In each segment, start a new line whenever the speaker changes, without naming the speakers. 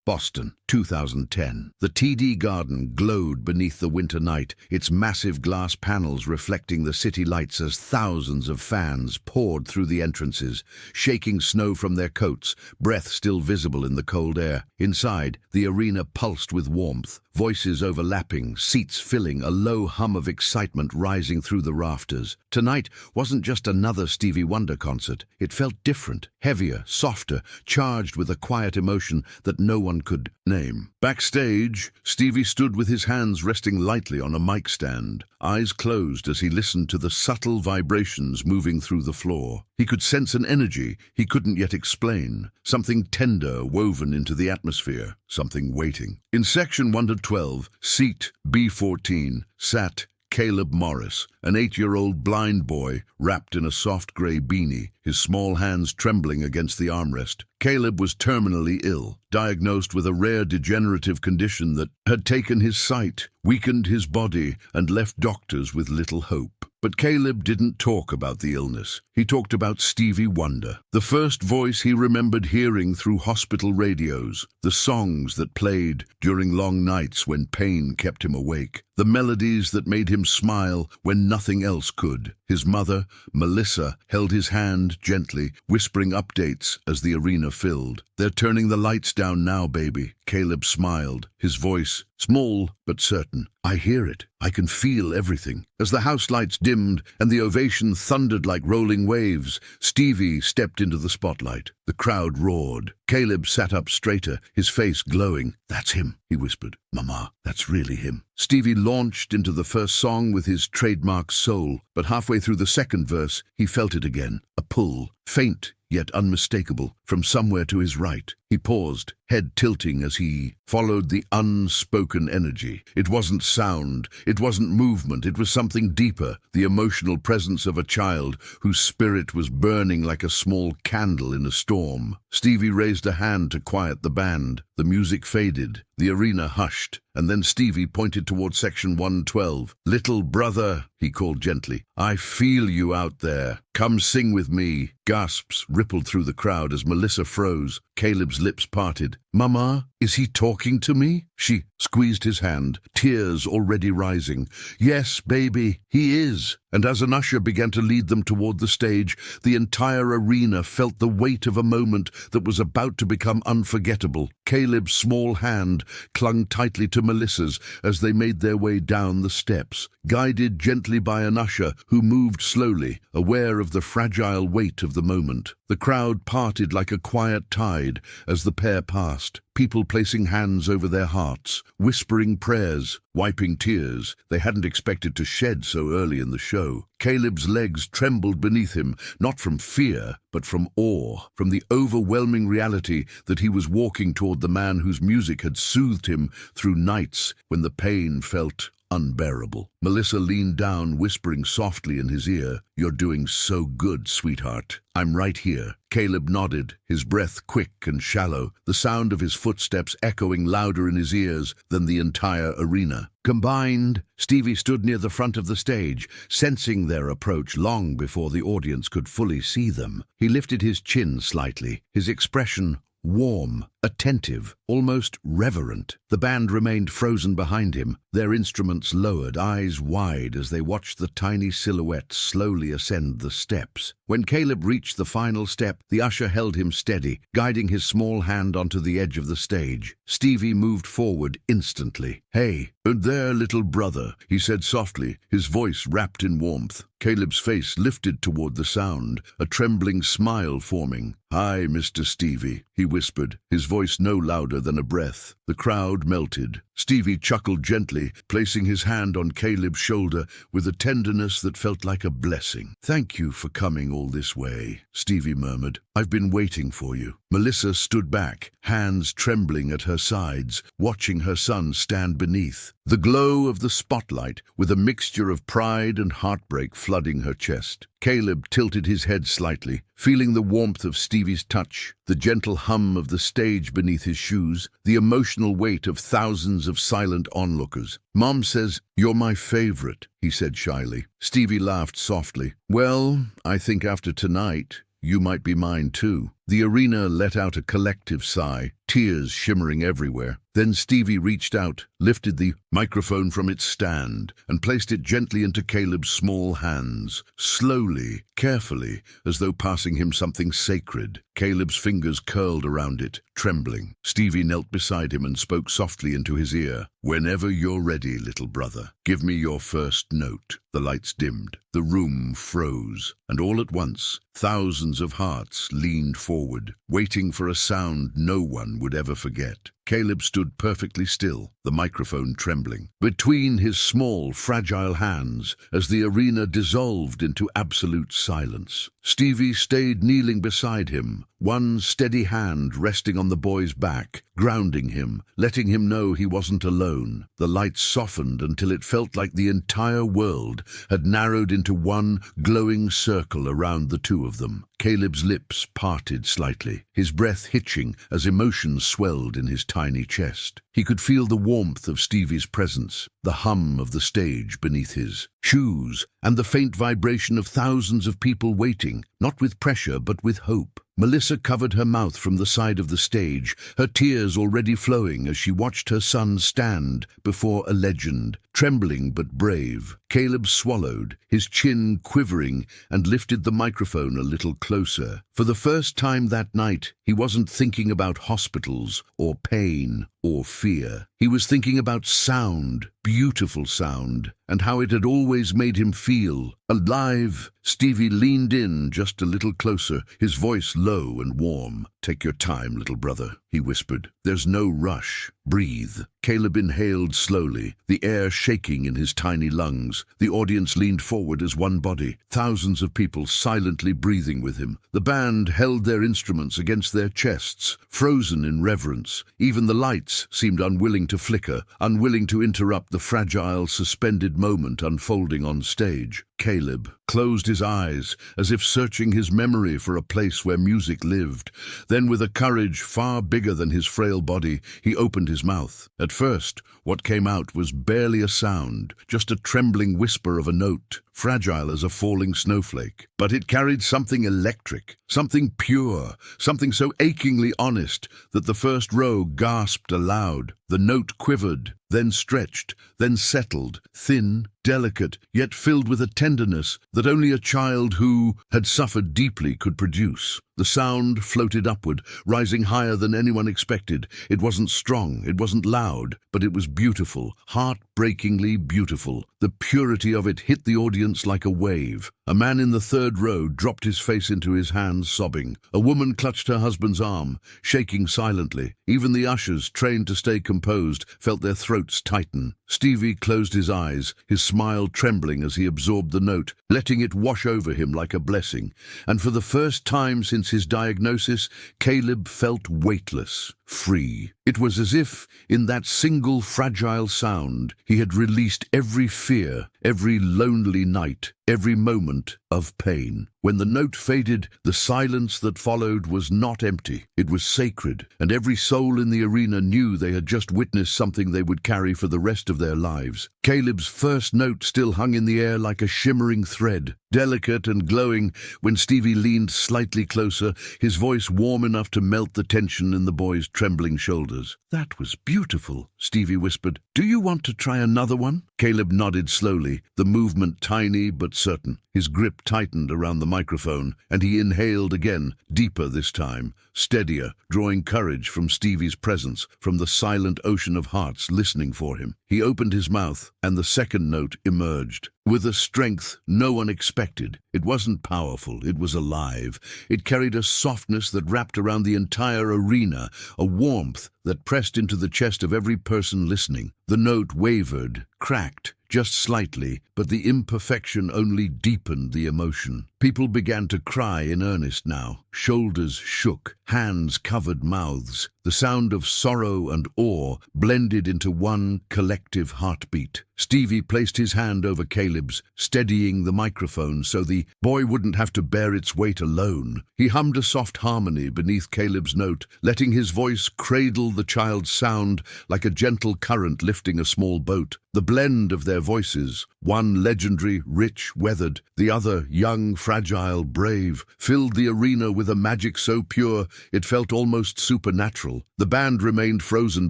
Boston, 2010. The TD Garden glowed beneath the winter night, its massive glass panels reflecting the city lights as thousands of fans poured through the entrances, shaking snow from their coats, breath still visible in the cold air. Inside, the arena pulsed with warmth, voices overlapping, seats filling, a low hum of excitement rising through the rafters. Tonight wasn't just another Stevie Wonder concert. It felt different, heavier, softer, charged with a quiet emotion that no one could name. Backstage, Stevie stood with his hands resting lightly on a mic stand, eyes closed as he listened to the subtle vibrations moving through the floor. He could sense an energy he couldn't yet explain, something tender woven into the atmosphere, something waiting. In section 112, seat B14, sat Caleb Morris, an 8-year-old blind boy wrapped in a soft grey beanie, his small hands trembling against the armrest. Caleb was terminally ill, diagnosed with a rare degenerative condition that had taken his sight, weakened his body, and left doctors with little hope. But Caleb didn't talk about the illness. He talked about Stevie Wonder, the first voice he remembered hearing through hospital radios, the songs that played during long nights when pain kept him awake, the melodies that made him smile when nothing else could. His mother, Melissa, held his hand gently, whispering updates as the arena filled. "They're turning the lights down now, baby." Caleb smiled, his voice small but certain. "I hear it. I can feel everything." As the house lights dimmed and the ovation thundered like rolling waves, Stevie stepped into the spotlight. The crowd roared. Caleb sat up straighter, his face glowing. "That's him," he whispered. "Mama, that's really him." Stevie launched into the first song with his trademark soul, but halfway through the second verse, he felt it again, a pull, faint yet unmistakable, from somewhere to his right. He paused, head tilting as he followed the unspoken energy. It wasn't sound, it wasn't movement, it was something deeper, the emotional presence of a child whose spirit was burning like a small candle in a storm. Stevie raised a hand to quiet the band. The music faded, the arena hushed, and then Stevie pointed toward section 112. "Little brother," he called gently, "I feel you out there. Come sing with me." Gasps rippled through the crowd as Melissa froze. Caleb's lips parted. "Mama, is he talking to me?" She squeezed his hand, tears already rising. "Yes, baby, he is." And as an usher began to lead them toward the stage, the entire arena felt the weight of a moment that was about to become unforgettable. Caleb's small hand clung tightly to Melissa's as they made their way down the steps, guided gently by an usher who moved slowly, aware of the fragile weight of the moment. The crowd parted like a quiet tide as the pair passed, people placing hands over their hearts, whispering prayers, wiping tears they hadn't expected to shed so early in the show. Caleb's legs trembled beneath him, not from fear, but from awe, from the overwhelming reality that he was walking toward the man whose music had soothed him through nights when the pain felt unbearable. Melissa leaned down, whispering softly in his ear, "You're doing so good, sweetheart. I'm right here." Caleb nodded, his breath quick and shallow, the sound of his footsteps echoing louder in his ears than the entire arena. Combined, Stevie stood near the front of the stage, sensing their approach long before the audience could fully see them. He lifted his chin slightly, his expression warm, attentive, almost reverent. The band remained frozen behind him, their instruments lowered, eyes wide as they watched the tiny silhouette slowly ascend the steps. When Caleb reached the final step, the usher held him steady, guiding his small hand onto the edge of the stage. Stevie moved forward instantly. "Hey, and there, little brother," he said softly, his voice wrapped in warmth. Caleb's face lifted toward the sound, a trembling smile forming. "Hi, Mr. Stevie," he whispered, his voice no louder than a breath. The crowd melted. Stevie chuckled gently, placing his hand on Caleb's shoulder with a tenderness that felt like a blessing. "Thank you for coming all this way," Stevie murmured. "I've been waiting for you." Melissa stood back, hands trembling at her sides, watching her son stand beneath. The glow of the spotlight, with a mixture of pride and heartbreak flooding her chest. Caleb tilted his head slightly, feeling the warmth of Stevie's touch, the gentle hum of the stage beneath his shoes, the emotional weight of thousands of silent onlookers. "Mom says you're my favorite," he said shyly. Stevie laughed softly. "Well, I think after tonight, you might be mine too." The arena let out a collective sigh, tears shimmering everywhere. Then Stevie reached out, lifted the microphone from its stand, and placed it gently into Caleb's small hands, slowly, carefully, as though passing him something sacred. Caleb's fingers curled around it, trembling. Stevie knelt beside him and spoke softly into his ear. "Whenever you're ready, little brother, give me your first note." The lights dimmed, the room froze, and all at once, thousands of hearts leaned forward, waiting for a sound no one would ever forget. Caleb stood perfectly still, the microphone trembling, between his small, fragile hands as the arena dissolved into absolute silence. Stevie stayed kneeling beside him, one steady hand resting on the boy's back, grounding him, letting him know he wasn't alone. The lights softened until it felt like the entire world had narrowed into one glowing circle around the two of them. Caleb's lips parted slightly, his breath hitching as emotion swelled in his tiny chest. He could feel the warmth of Stevie's presence, the hum of the stage beneath his shoes, and the faint vibration of thousands of people waiting, not with pressure but with hope. Melissa covered her mouth from the side of the stage, her tears already flowing as she watched her son stand before a legend, trembling but brave. Caleb swallowed, his chin quivering, and lifted the microphone a little closer. For the first time that night, he wasn't thinking about hospitals or pain or fear. He was thinking about sound, beautiful sound, and how it had always made him feel alive. Stevie leaned in just a little closer, his voice low and warm. "Take your time, little brother," he whispered. "There's no rush. Breathe." Caleb inhaled slowly, the air shaking in his tiny lungs. The audience leaned forward as one body, thousands of people silently breathing with him. The band held their instruments against their chests, frozen in reverence. Even the lights seemed unwilling to flicker, unwilling to interrupt the fragile, suspended moment unfolding on stage. Caleb closed his eyes, as if searching his memory for a place where music lived. Then, with a courage far bigger than his frail body, he opened his mouth. At first, what came out was barely a sound, just a trembling whisper of a note, fragile as a falling snowflake. But it carried something electric, something pure, something so achingly honest that the first row gasped aloud. The note quivered, then stretched, then settled, thin, delicate, yet filled with a tenderness that only a child who had suffered deeply could produce. The sound floated upward, rising higher than anyone expected. It wasn't strong, it wasn't loud, but it was beautiful, heart-breakingly beautiful. The purity of it hit the audience like a wave. A man in the third row dropped his face into his hands, sobbing. A woman clutched her husband's arm, shaking silently. Even the ushers, trained to stay composed, felt their throats tighten. Stevie closed his eyes, his smile trembling as he absorbed the note, letting it wash over him like a blessing. And for the first time since his diagnosis, Caleb felt weightless, free. It was as if, in that single fragile sound, he had released every fear, every lonely night, every moment of pain. When the note faded, the silence that followed was not empty. It was sacred, and every soul in the arena knew they had just witnessed something they would carry for the rest of their lives. Caleb's first note still hung in the air like a shimmering thread, delicate and glowing. When Stevie leaned slightly closer, his voice warm enough to melt the tension in the boy's trembling shoulders. "That was beautiful," Stevie whispered. "Do you want to try another one?" Caleb nodded slowly, the movement tiny but certain. His grip tightened around the microphone, and he inhaled again, deeper this time, steadier, drawing courage from Stevie's presence, from the silent ocean of hearts listening for him. He opened his mouth, and the second note emerged. With a strength no one expected. It wasn't powerful, it was alive. It carried a softness that wrapped around the entire arena, a warmth that pressed into the chest of every person listening. The note wavered, cracked, just slightly, but the imperfection only deepened the emotion. People began to cry in earnest now. Shoulders shook, hands covered mouths. The sound of sorrow and awe blended into one collective heartbeat. Stevie placed his hand over Caleb's, steadying the microphone so the boy wouldn't have to bear its weight alone. He hummed a soft harmony beneath Caleb's note, letting his voice cradle the child's sound like a gentle current lifting a small boat. The blend of their voices, one legendary, rich, weathered, the other young, fragile, brave, filled the arena with a magic so pure it felt almost supernatural. The band remained frozen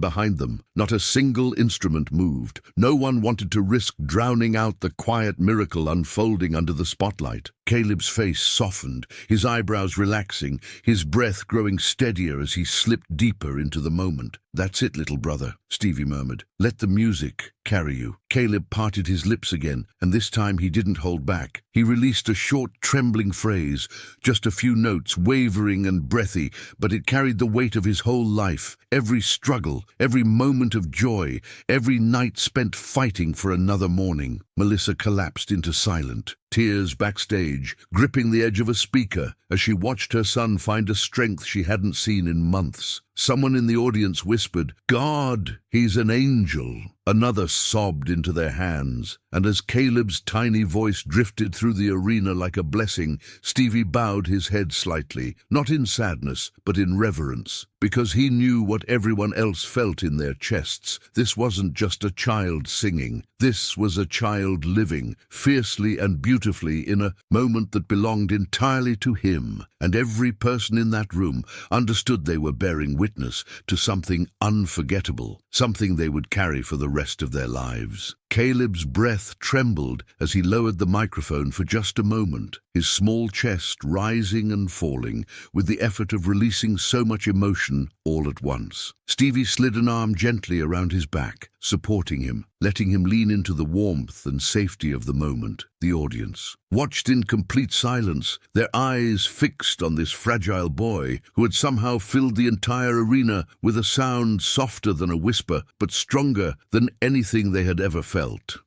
behind them. Not a single instrument moved. No one wanted to risk drowning out the quiet miracle unfolding under the spotlight. Caleb's face softened, his eyebrows relaxing, his breath growing steadier as he slipped deeper into the moment. "That's it, little brother," Stevie murmured. "Let the music carry you." Caleb parted his lips again, and this time he didn't hold back. He released a short, trembling phrase, just a few notes, wavering and breathy, but it carried the weight of his whole life, every struggle, every moment of joy, every night spent fighting for another morning. Melissa collapsed into silence, tears backstage, gripping the edge of a speaker as she watched her son find a strength she hadn't seen in months. Someone in the audience whispered, "God, he's an angel." Another sobbed into their hands, and as Caleb's tiny voice drifted through the arena like a blessing, Stevie bowed his head slightly, not in sadness, but in reverence, because he knew what everyone else felt in their chests. This wasn't just a child singing. This was a child living, fiercely and beautifully, in a moment that belonged entirely to him. And every person in that room understood they were bearing witness to something unforgettable, something they would carry for the rest of their lives. Caleb's breath trembled as he lowered the microphone for just a moment, his small chest rising and falling with the effort of releasing so much emotion all at once. Stevie slid an arm gently around his back, supporting him, letting him lean into the warmth and safety of the moment. The audience watched in complete silence, their eyes fixed on this fragile boy who had somehow filled the entire arena with a sound softer than a whisper, but stronger than anything they had ever felt.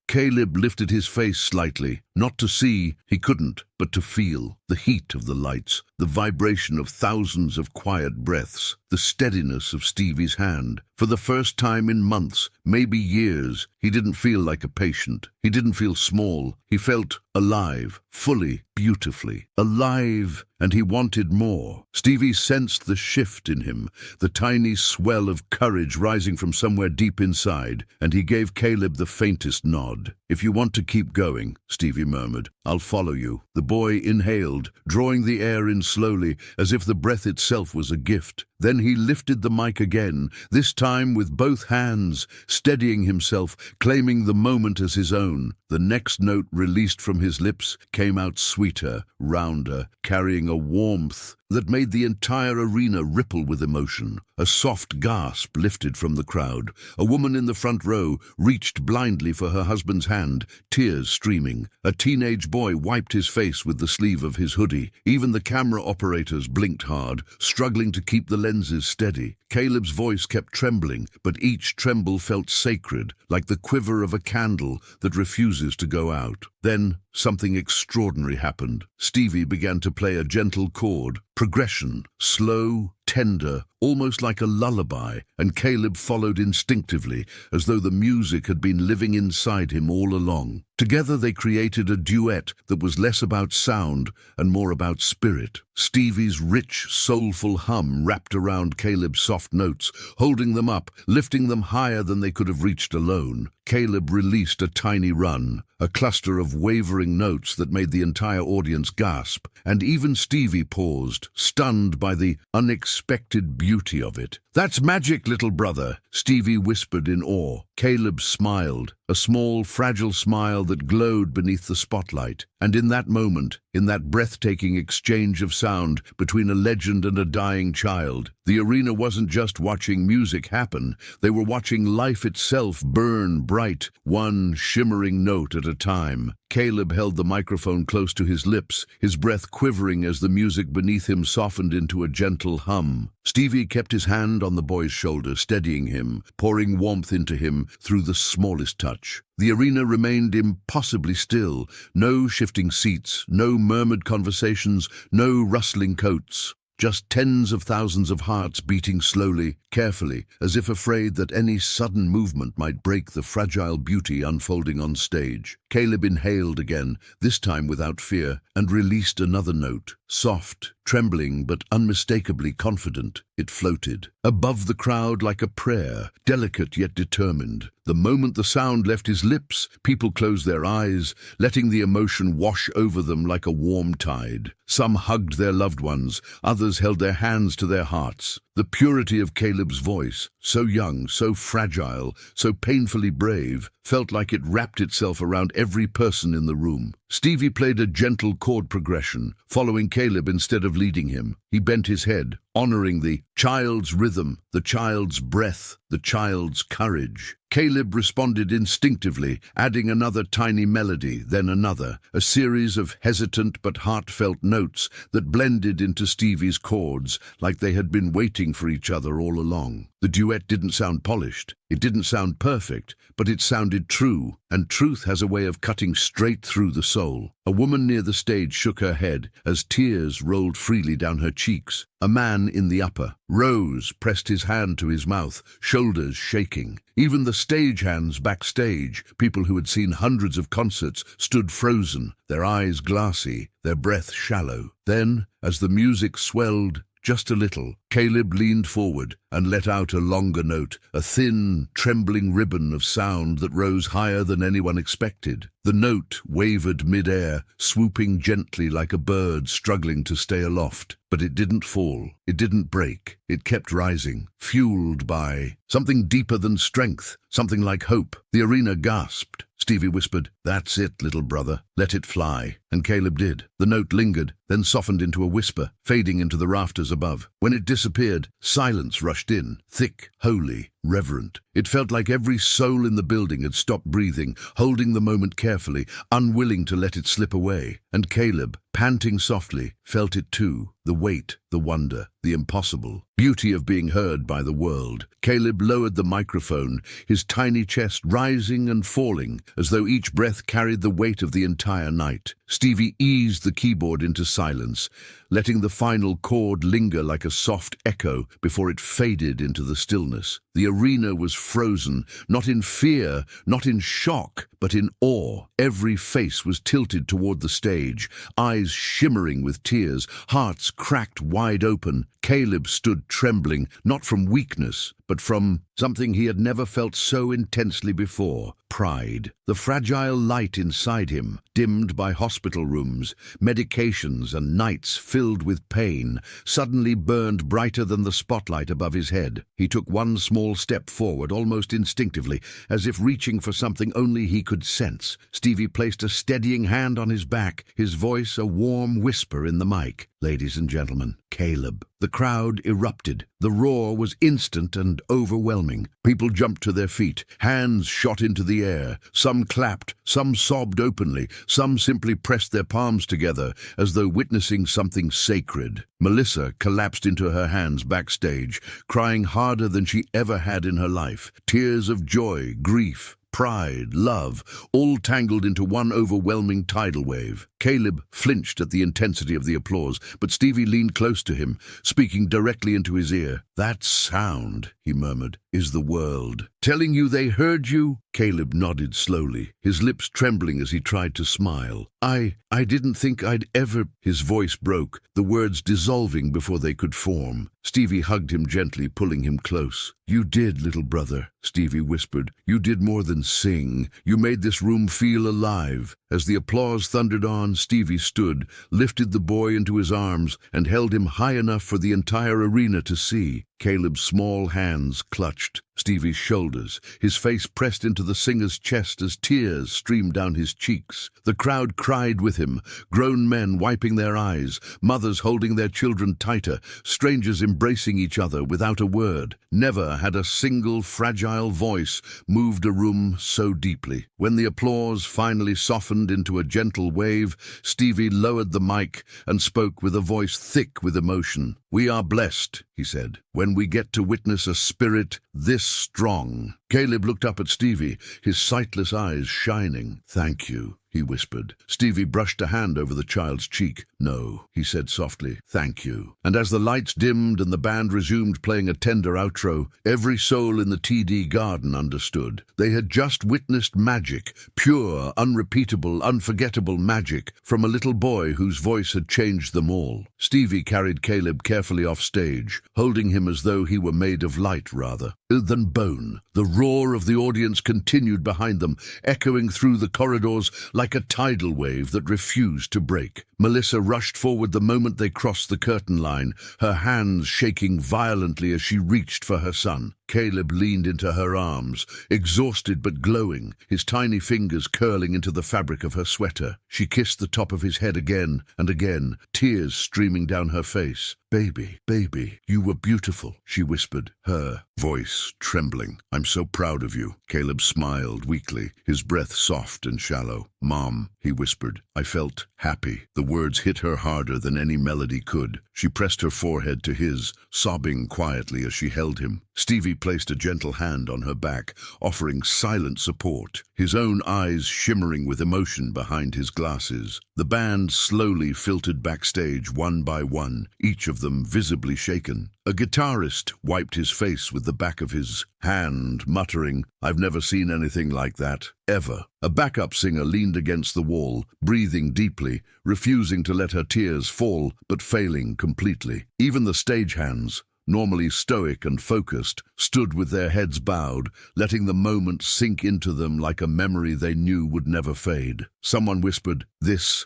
Caleb lifted his face slightly, not to see, he couldn't, but to feel the heat of the lights, the vibration of thousands of quiet breaths, the steadiness of Stevie's hand. For the first time in months, maybe years, he didn't feel like a patient. He didn't feel small. He felt alive, fully, beautifully. Alive, and he wanted more. Stevie sensed the shift in him, the tiny swell of courage rising from somewhere deep inside, and he gave Caleb the faintest nod. "If you want to keep going," Stevie murmured, "I'll follow you." The boy inhaled, drawing the air in slowly, as if the breath itself was a gift. Then he lifted the mic again, this time with both hands, steadying himself, claiming the moment as his own. The next note released from his lips came out sweeter, rounder, carrying a warmth that made the entire arena ripple with emotion. A soft gasp lifted from the crowd. A woman in the front row reached blindly for her husband's hand, tears streaming. A teenage boy wiped his face with the sleeve of his hoodie. Even the camera operators blinked hard, struggling to keep the lenses steady. Caleb's voice kept trembling, but each tremble felt sacred, like the quiver of a candle that refuses to go out. Then something extraordinary happened. Stevie began to play a gentle chord, progression, slow, tender, almost like a lullaby, and Caleb followed instinctively, as though the music had been living inside him all along. Together they created a duet that was less about sound and more about spirit. Stevie's rich, soulful hum wrapped around Caleb's soft notes, holding them up, lifting them higher than they could have reached alone. Caleb released a tiny run, a cluster of wavering notes that made the entire audience gasp, and even Stevie paused, stunned by the unexpected beauty of it. "That's magic, little brother," Stevie whispered in awe. Caleb smiled, a small, fragile smile that glowed beneath the spotlight. And in that moment, in that breathtaking exchange of sound between a legend and a dying child, the arena wasn't just watching music happen, they were watching life itself burn bright, one shimmering note at a time. Caleb held the microphone close to his lips, his breath quivering as the music beneath him softened into a gentle hum. Stevie kept his hand on the boy's shoulder, steadying him, pouring warmth into him through the smallest touch. The arena remained impossibly still, no shifting seats, no murmured conversations, no rustling coats. Just tens of thousands of hearts beating slowly. carefully, as if afraid that any sudden movement might break the fragile beauty unfolding on stage. Caleb inhaled again, this time without fear, and released another note. Soft, trembling, but unmistakably confident, it floated. Above the crowd like a prayer, delicate yet determined. The moment the sound left his lips, people closed their eyes, letting the emotion wash over them like a warm tide. Some hugged their loved ones, others held their hands to their hearts. The purity of Caleb's voice, so young, so fragile, so painfully brave, felt like it wrapped itself around every person in the room. Stevie played a gentle chord progression, following Caleb instead of leading him. He bent his head, honoring the child's rhythm, the child's breath, the child's courage. Caleb responded instinctively, adding another tiny melody, then another, a series of hesitant but heartfelt notes that blended into Stevie's chords like they had been waiting for each other all along. The duet didn't sound polished, it didn't sound perfect, but it sounded true, and truth has a way of cutting straight through the soul. A woman near the stage shook her head as tears rolled freely down her cheeks. A man in the upper rows pressed his hand to his mouth, shoulders shaking. Even the stagehands backstage, people who had seen hundreds of concerts, stood frozen, their eyes glassy, their breath shallow. Then, as the music swelled just a little, Caleb leaned forward and let out a longer note, a thin, trembling ribbon of sound that rose higher than anyone expected. The note wavered mid-air, swooping gently like a bird struggling to stay aloft. But it didn't fall, it didn't break, it kept rising, fueled by something deeper than strength, something like hope. The arena gasped. Stevie whispered, "That's it, little brother, let it fly." And Caleb did. The note lingered, then softened into a whisper, fading into the rafters above. When it disappeared, silence rushed in, thick, holy, reverent. It felt like every soul in the building had stopped breathing, holding the moment carefully, unwilling to let it slip away. And Caleb, panting softly, felt it too, the weight, the wonder, the impossible beauty of being heard by the world. Caleb lowered the microphone, his tiny chest rising and falling, as though each breath carried the weight of the entire night. Stevie eased the keyboard into silence, letting the final chord linger like a soft echo before it faded into the stillness. The arena was frozen, not in fear, not in shock, but in awe. Every face was tilted toward the stage, eyes shimmering with tears, hearts cracked wide open. Caleb stood trembling, not from weakness, but from something he had never felt so intensely before: pride. The fragile light inside him, dimmed by hospital rooms, medications, and nights filled with pain, suddenly burned brighter than the spotlight above his head. He took one small step forward, almost instinctively, as if reaching for something only he could sense. Stevie placed a steadying hand on his back, his voice a warm whisper in the mic. "Ladies and gentlemen, Caleb." The crowd erupted. The roar was instant and overwhelming. People jumped to their feet, hands shot into the air. Some clapped, some sobbed openly, some simply pressed their palms together as though witnessing something sacred. Melissa collapsed into her hands backstage, crying harder than she ever had in her life. Tears of joy, grief, pride, love, all tangled into one overwhelming tidal wave. Caleb flinched at the intensity of the applause, but Stevie leaned close to him, speaking directly into his ear. "That sound," he murmured, "is the world telling you they heard you?" Caleb nodded slowly, his lips trembling as he tried to smile. I didn't think I'd ever—" His voice broke, the words dissolving before they could form. Stevie hugged him gently, pulling him close. "You did, little brother," Stevie whispered. "You did more than sing. You made this room feel alive." As the applause thundered on, Stevie stood, lifted the boy into his arms, and held him high enough for the entire arena to see. Caleb's small hands clutched Stevie's shoulders, his face pressed into the singer's chest as tears streamed down his cheeks. The crowd cried with him, grown men wiping their eyes, mothers holding their children tighter, strangers embracing each other without a word. Never had a single fragile voice moved a room so deeply. When the applause finally softened into a gentle wave, Stevie lowered the mic and spoke with a voice thick with emotion. "We are blessed," he said, "when we get to witness a spirit this strong." Caleb looked up at Stevie, his sightless eyes shining. "Thank you," he whispered. Stevie brushed a hand over the child's cheek. No, he said softly, thank you. And as the lights dimmed and the band resumed playing a tender outro, every soul in the TD garden understood. They had just witnessed magic, pure, unrepeatable, unforgettable magic, from a little boy whose voice had changed them all. Stevie carried Caleb carefully off stage, holding him as though he were made of light rather than bone. The roar of the audience continued behind them, echoing through the corridors like a tidal wave that refused to break. Melissa rushed forward the moment they crossed the curtain line, her hands shaking violently as she reached for her son. Caleb leaned into her arms, exhausted but glowing, his tiny fingers curling into the fabric of her sweater. She kissed the top of his head again and again, tears streaming down her face. Baby, baby, you were beautiful, she whispered, her voice trembling. I'm so proud of you. Caleb smiled weakly, his breath soft and shallow. Mom, he whispered. I felt happy. The words hit her harder than any melody could. She pressed her forehead to his, sobbing quietly as she held him. Stevie placed a gentle hand on her back, offering silent support, his own eyes shimmering with emotion behind his glasses. The band slowly filtered backstage one by one, each of them visibly shaken. A guitarist wiped his face with the back of his hand, muttering, I've never seen anything like that, ever. A backup singer leaned against the wall, breathing deeply, refusing to let her tears fall, but failing completely. Even the stagehands, normally stoic and focused, stood with their heads bowed, letting the moment sink into them like a memory they knew would never fade. Someone whispered, This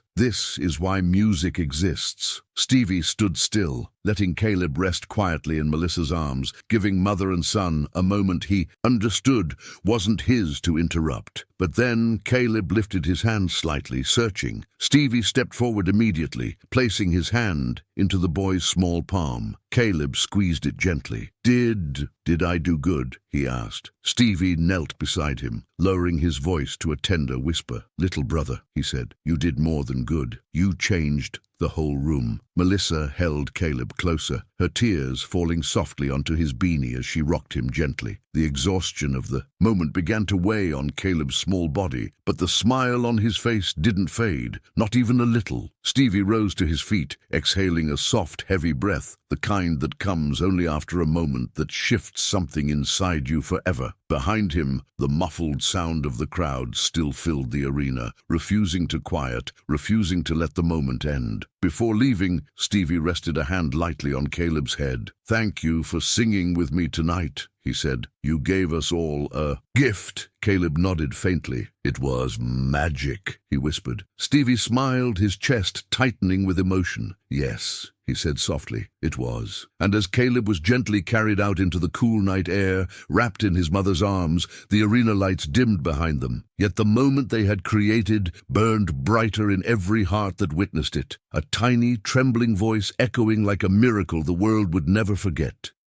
is why music exists. Stevie stood still, letting Caleb rest quietly in Melissa's arms, giving mother and son a moment he understood wasn't his to interrupt. But then Caleb lifted his hand slightly, searching. Stevie stepped forward immediately, placing his hand into the boy's small palm. Caleb squeezed it gently. Did I do good? He asked. Stevie knelt beside him, lowering his voice to a tender whisper. Little brother, he said, you did more than good. You changed the whole room. Melissa held Caleb closer, her tears falling softly onto his beanie as she rocked him gently. The exhaustion of the moment began to weigh on Caleb's small body, but the smile on his face didn't fade, not even a little. Stevie rose to his feet, exhaling a soft, heavy breath, the kind that comes only after a moment that shifts something inside you forever. Behind him, the muffled sound of the crowd still filled the arena, refusing to quiet, refusing to let the moment end. Before leaving, Stevie rested a hand lightly on Caleb's head. Thank you for singing with me tonight, he said. You gave us all a gift. Caleb nodded faintly. It was magic, he whispered. Stevie smiled, his chest tightening with emotion. Yes, he said softly, it was. And as Caleb was gently carried out into the cool night air, wrapped in his mother's arms, the arena lights dimmed behind them. Yet the moment they had created burned brighter in every heart that witnessed it, a tiny, trembling voice echoing like a miracle the world would never forget.